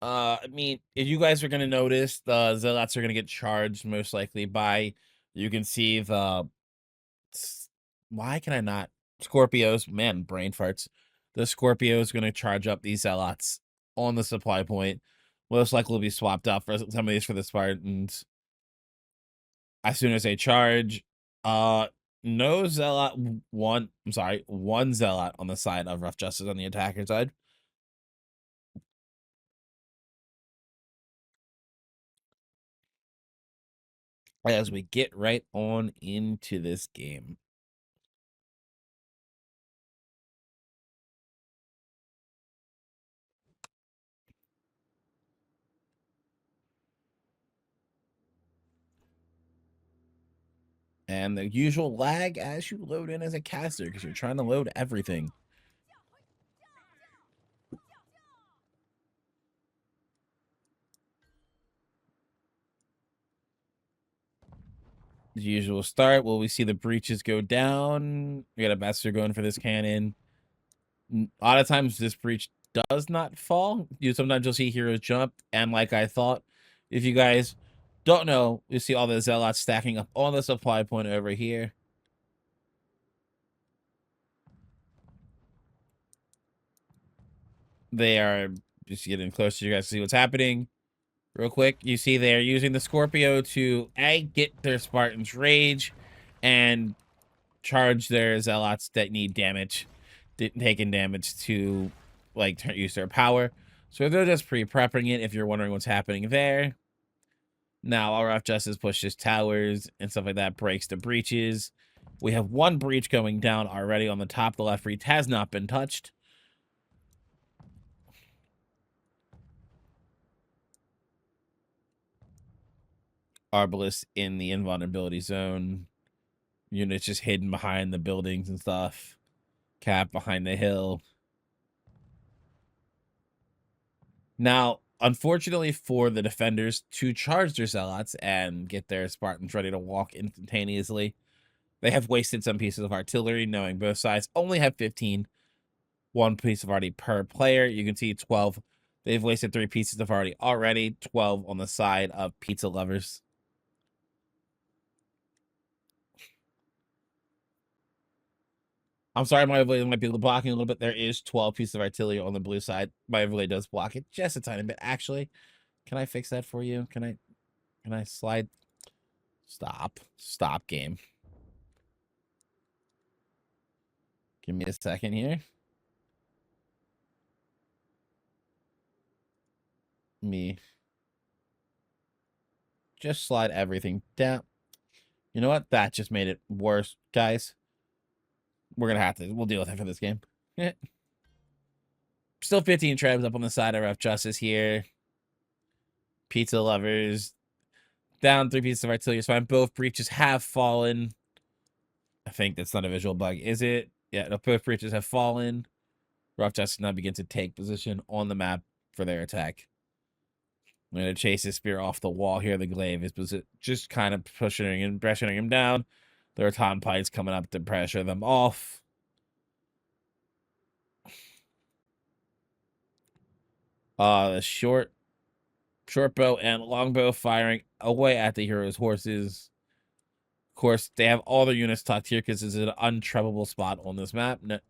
I mean, if you guys are gonna notice, the zealots are gonna get charged most likely by. You can see the. Why can I not? Scorpios, man, brain farts. The Scorpios gonna charge up these zealots on the supply point. Most likely will be swapped out for some of these for the Spartans. As soon as they charge, uh, no zealot. One zealot on the side of Rough Justice on the attacker side. As we get right on into this game. And the usual lag as you load in as a caster because you're trying to load everything. The usual start. Will we see the breaches go down? We got a master going for this cannon. A lot of times this breach does not fall. Sometimes you'll see heroes jump, and like I thought, if you guys don't know, you see all the zealots stacking up on the supply point over here. They are just getting closer. You guys see what's happening. Real quick, you see they're using the Scorpio to get their Spartans rage and charge their zealots that need damage, taking damage to like use their power. So they're just pre-prepping it if you're wondering what's happening there. Now our Rough Justice pushes towers and stuff like that, breaks the breaches. We have one breach going down already on the top. The left breach has not been touched. Arbalest in the invulnerability zone. Units just hidden behind the buildings and stuff. Cap behind the hill. Now, unfortunately for the defenders to charge their zealots and get their Spartans ready to walk instantaneously, they have wasted some pieces of artillery, knowing both sides only have 15. One piece of arty per player. You can see 12. They've wasted 3 pieces of arty already. 12 on the side of pizza lovers. I'm sorry, my overlay might be blocking a little bit. There is 12 pieces of artillery on the blue side. My overlay does block it just a tiny bit. Actually, can I fix that for you? Can I slide? Stop game. Give me a second here. Me just slide everything down. You know what? That just made it worse, guys. We'll deal with it for this game. Still 15 tribes up on the side of Rough Justice here. Pizza lovers. Down 3 pieces of artillery is fine. Both breaches have fallen. I think that's not a visual bug, is it? Yeah, no, both breaches have fallen. Rough Justice now begin to take position on the map for their attack. I'm going to chase his spear off the wall here. The glaive is just kind of pressuring him down. The Rattan Pike's coming up to pressure them off. The short bow and longbow firing away at the hero's horses. Of course, they have all their units tucked here because this is an untreppable spot on this map. No, if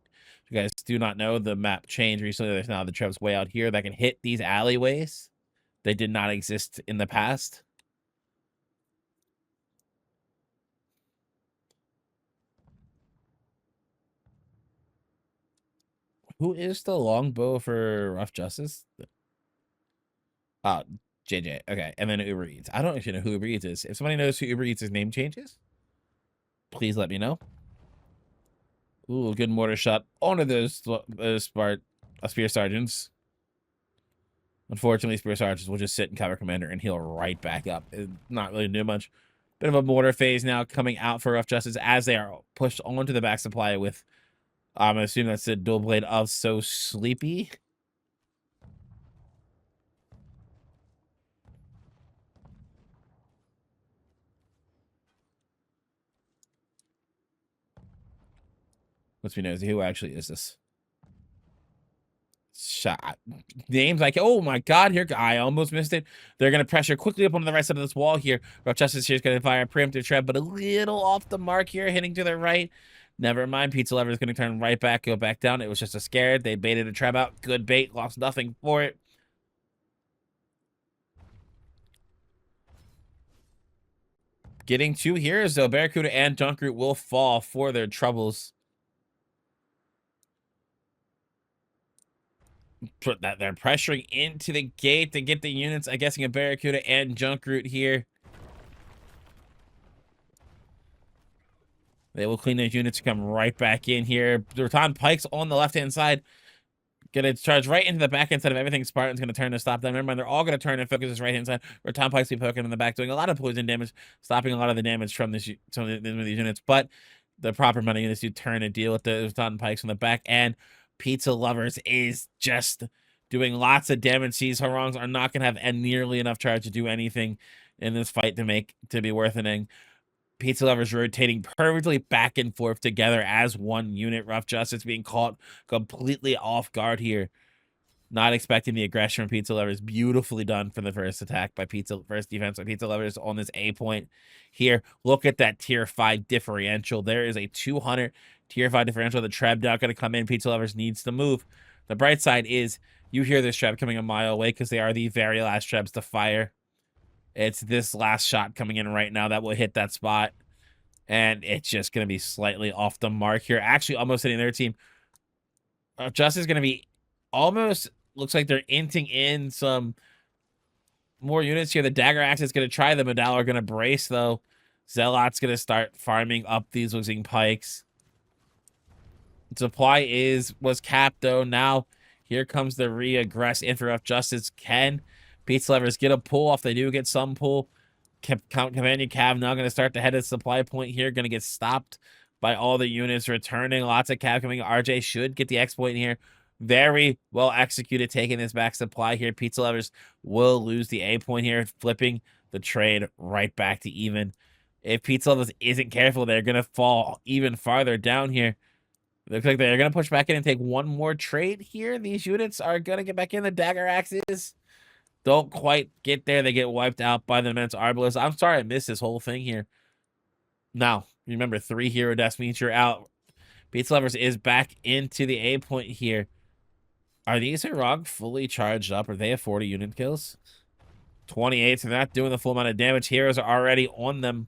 you guys do not know, the map changed recently. There's now the trebs way out here that can hit these alleyways. They did not exist in the past. Who is the longbow for Rough Justice? JJ. Okay, and then Uber Eats. I don't actually know who Uber Eats is. If somebody knows who Uber Eats' name changes, please let me know. Ooh, good mortar shot onto those spear sergeants. Unfortunately, spear sergeants will just sit and cover commander and heal right back up. It's not really do much. Bit of a mortar phase now coming out for Rough Justice as they are pushed onto the back supply with, I'm assuming that's the dual blade of So Sleepy. Let's be nosy. Who actually is this? shot. Names like, oh my god, here, I almost missed it. They're going to pressure quickly up on the right side of this wall here. Rough Justice here is going to fire a preemptive trap, but a little off the mark here, hitting to the right. Never mind. Pizza Lover is going to turn right back, go back down. It was just a scared. They baited a trap out. Good bait. Lost nothing for it. Getting 2 heroes, though. Barracuda and Junkroot will fall for their troubles. Put that they're pressuring into the gate to get the units. I'm guessing a Barracuda and Junkroot here. They will clean those units to come right back in here. Raton Pikes on the left-hand side. Gonna charge right into the back end side of everything. Spartan's gonna turn to stop them. Remember, they're all gonna turn and focus this right-hand side. Raton Pikes be poking in the back, doing a lot of poison damage, stopping a lot of the damage from this some of these units. But the proper amount of units do turn and deal with the Raton Pikes on the back end. Pizza Lovers is just doing lots of damage. These harangues are not gonna have nearly enough charge to do anything in this fight to be worth anything. Pizza Lovers rotating perfectly back and forth together as one unit. Rough Justice being caught completely off guard here. Not expecting the aggression from Pizza Lovers. Beautifully done for the first attack by first defense by Pizza Lovers on this A point here. Look at that tier 5 differential. There is a 200 tier 5 differential. The trap not going to come in. Pizza Lovers needs to move. The bright side is you hear this trap coming a mile away because they are the very last traps to fire. It's this last shot coming in right now that will hit that spot. And it's just going to be slightly off the mark here. Actually, almost hitting their team. Justice is going to be almost... Looks like they're inting in some more units here. The Dagger Axe is going to try. The Medal are going to brace, though. Zealot's going to start farming up these losing pikes. Supply was capped, though. Now, here comes the re-aggress in for Rough Justice. Can Pizza Lovers get a pull off? They do get some pull. Companion Cav now going to start to head to the supply point here. Going to get stopped by all the units returning. Lots of Cav coming. RJ should get the X point here. Very well executed, taking this back supply here. Pizza Lovers will lose the A point here, flipping the trade right back to even. If Pizza Lovers isn't careful, they're going to fall even farther down here. Looks like they're going to push back in and take one more trade here. These units are going to get back in. The Dagger Axes don't quite get there. They get wiped out by the immense Arbalest. I'm sorry I missed this whole thing here. Now, remember, 3 hero deaths means you're out. Pizza Lovers is back into the A point here. Are these Herog fully charged up? Are they at 40 unit kills? 28, so they're not doing the full amount of damage. Heroes are already on them.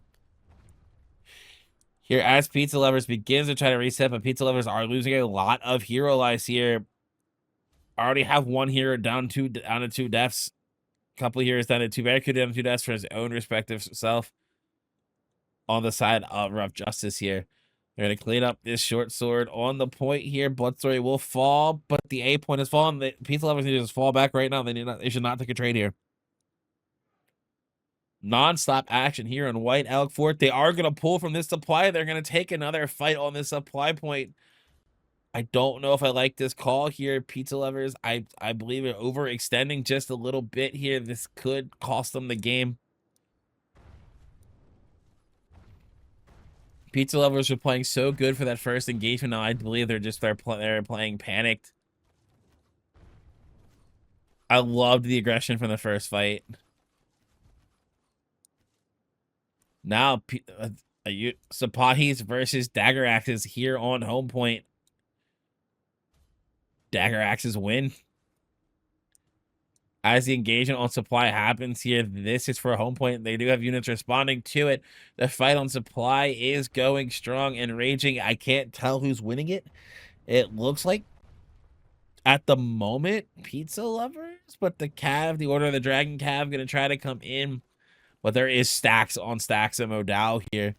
Here, as Pizza Lovers begins to try to reset, but Pizza Lovers are losing a lot of hero lives here. Already have 1 hero down to 2 deaths. Couple heroes down to 2. Barracuda down to 2 deaths for his own respective self. On the side of Rough Justice here. They're going to clean up this short sword on the point here. Bloodstory will fall, but the A point has fallen. The Pizza Lovers need to just fall back right now. They should not take a trade here. Non-stop action here on White Elk Fort. They are going to pull from this supply. They're going to take another fight on this supply point. I don't know if I like this call here, Pizza Lovers. I believe they're overextending just a little bit here. This could cost them the game. Pizza Lovers were playing so good for that first engagement. Now I believe they're playing panicked. I loved the aggression from the first fight. Now Sapahis versus Dagger Axes here on home point. Dagger Axes win. As the engagement on supply happens here, this is for a home point. They do have units responding to it. The fight on supply is going strong and raging. I can't tell who's winning it. It looks like, at the moment, Pizza Lovers, but the Order of the Dragon Cav, going to try to come in. But there is stacks on stacks of Modal here.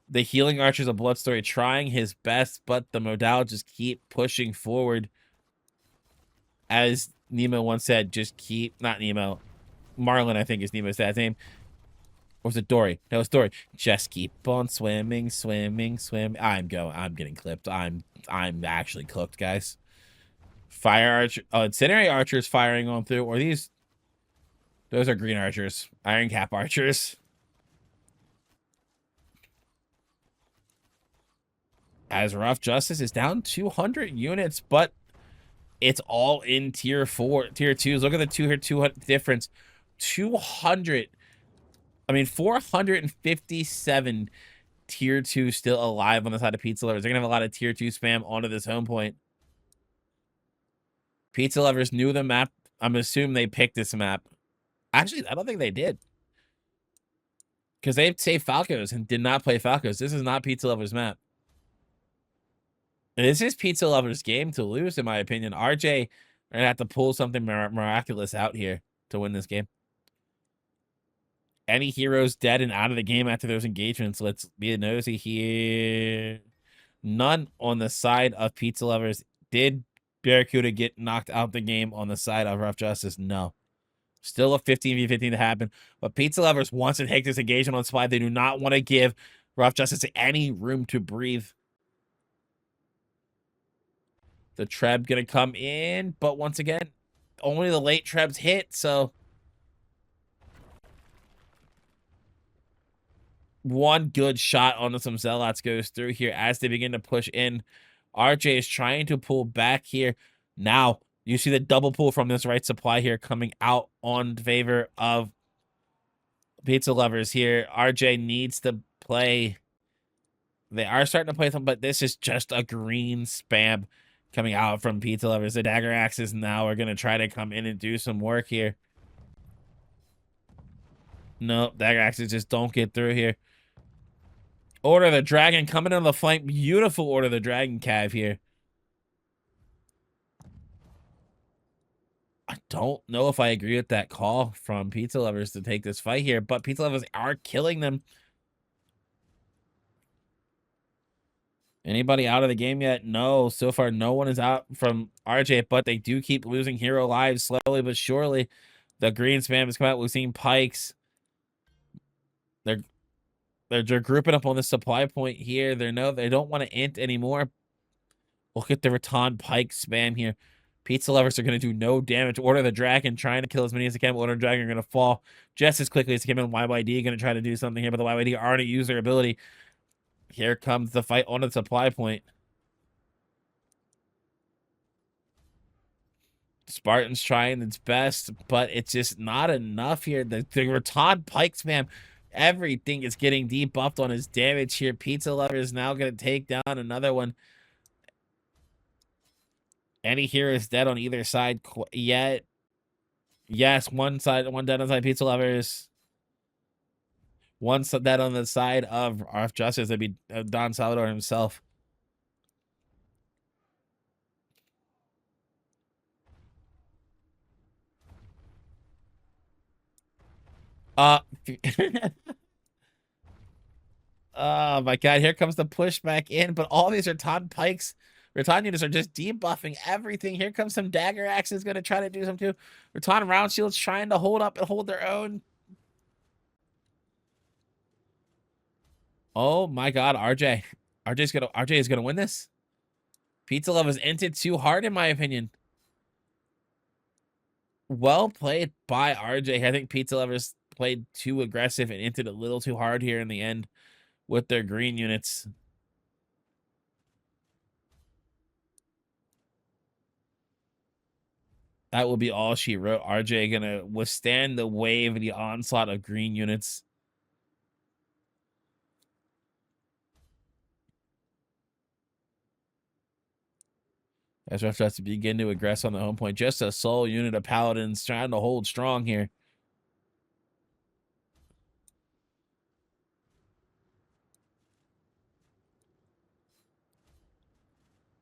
The Healing Archers of Bloodstory trying his best, but the Modal just keep pushing forward. As Nemo once said, just keep... Not Nemo. Marlin, I think, is Nemo's dad's name. Or was it Dory? No, it's Dory. Just keep on swimming, swimming, swimming. I'm getting clipped. I'm actually cooked, guys. Fire Archer... Oh, Incendiary Archers firing on through. Or these... Those are Green Archers. Iron Cap Archers. As Rough Justice is down 200 units, but It's all in tier 4, tier 2s. Look at the tier 2 difference. 200, I mean, 457 tier 2 still alive on the side of Pizza Lovers. They're going to have a lot of tier 2 spam onto this home point. Pizza Lovers knew the map. I'm assuming they picked this map. Actually, I don't think they did. Because they saved Falcos and did not play Falcos. This is not Pizza Lovers' map. This is Pizza Lovers' game to lose, in my opinion. RJ are going to have to pull something miraculous out here to win this game. Any heroes dead and out of the game after those engagements? Let's be nosy here. None on the side of Pizza Lovers. Did Barracuda get knocked out the game on the side of Rough Justice? No. Still a 15v15 to happen. But Pizza Lovers wants to take this engagement on Spy. They do not want to give Rough Justice any room to breathe. The Treb going to come in. But once again, only the late Trebs hit. So one good shot onto some Zealots goes through here as they begin to push in. RJ is trying to pull back here. Now, you see the double pull from this right supply here coming out on favor of Pizza Lovers here. RJ needs to play. They are starting to play some, but this is just a green spam coming out from Pizza Lovers. The Dagger Axes now are going to try to come in and do some work here. No, Dagger Axes just don't get through here. Order the Dragon coming on the flank. Beautiful Order the Dragon cav here. I don't know if I agree with that call from Pizza Lovers to take this fight here, but Pizza Lovers are killing them. Anybody out of the game yet? No. So far, no one is out from RJ, but they do keep losing hero lives slowly but surely. The green spam has come out. We've seen Pikes. They're grouping up on the supply point here. They don't want to int anymore. Look at the Rattan Pike spam here. Pizza Lovers are going to do no damage. Order the Dragon trying to kill as many as they can. Order the Dragon are going to fall just as quickly as they can. And YYD going to try to do something here, but the YYD already used their ability. Here comes the fight on the supply point. Spartan's trying its best, but it's just not enough here. The Rattan Pike spam, everything is getting debuffed on his damage here. Pizza Lover is now going to take down another one. Any hero is dead on either side yet. Yes, one dead on the side Pizza Lovers. One dead on the side of Justice. That'd be Don Salvador himself. Oh my god, here comes the pushback in, but all these Rattan Pikes, Rattan units are just debuffing everything. Here comes some Dagger Axes going to try to do something too. Rattan Round Shields trying to hold up and hold their own. Oh my god, RJ. RJ is gonna win this. Pizza Love has entered too hard, in my opinion. Well played by RJ. I think Pizza Lovers played too aggressive and entered a little too hard here in the end with their green units. That will be all she wrote. RJ gonna withstand the wave and the onslaught of green units. As Rush has to begin to aggress on the home point. Just a sole unit of Paladins trying to hold strong here.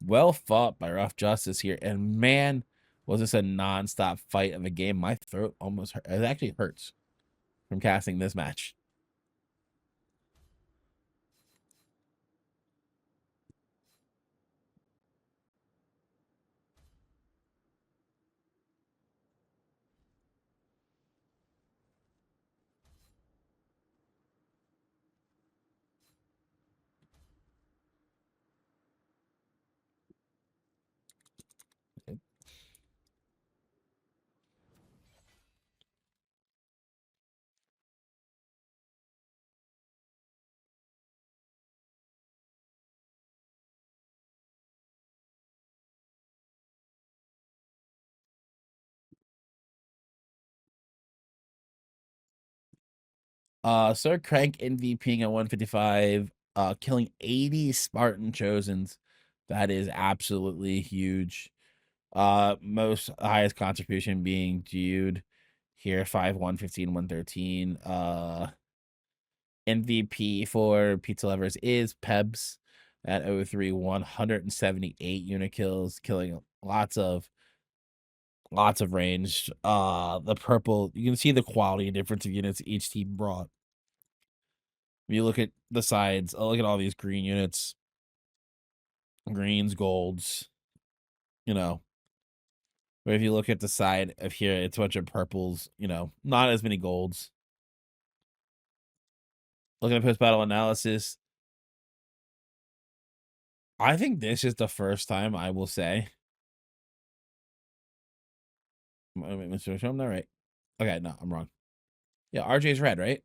Well fought by Rough Justice here. And man, was this a non-stop fight of a game. My throat almost hurt. It actually hurts from casting this match. Sir Crank MVPing at 155, killing 80 Spartan Chosens. That is absolutely huge. Most highest contribution being Jude here, 5, 115, 113. MVP for Pizza Lovers is Pebs at 03, 178 unit kills, killing lots of range. The purple, you can see the quality and difference of units each team brought. If you look at the sides, look at all these green units, greens, golds, you know. But if you look at the side of here, it's a bunch of purples, you know, not as many golds. Looking at post battle analysis, I think this is the first time I will say. Mr. I'm not right. Okay, no, I'm wrong. Yeah, RJ's red, right?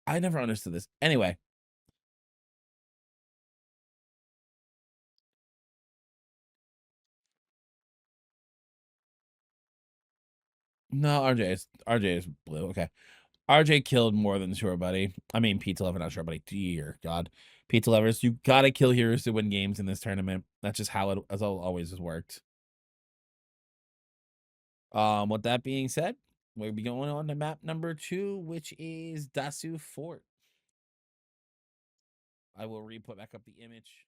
I never understood this. Anyway. No, RJ is blue. Okay. RJ killed more than Sure Buddy. I mean, Pizza Lover, not Sure Buddy. Dear God. Pizza Lovers, you gotta kill heroes to win games in this tournament. That's just how it has always has worked. With that being said, we'll be going on to map number 2, which is Dasu Fort. I will put back up the image.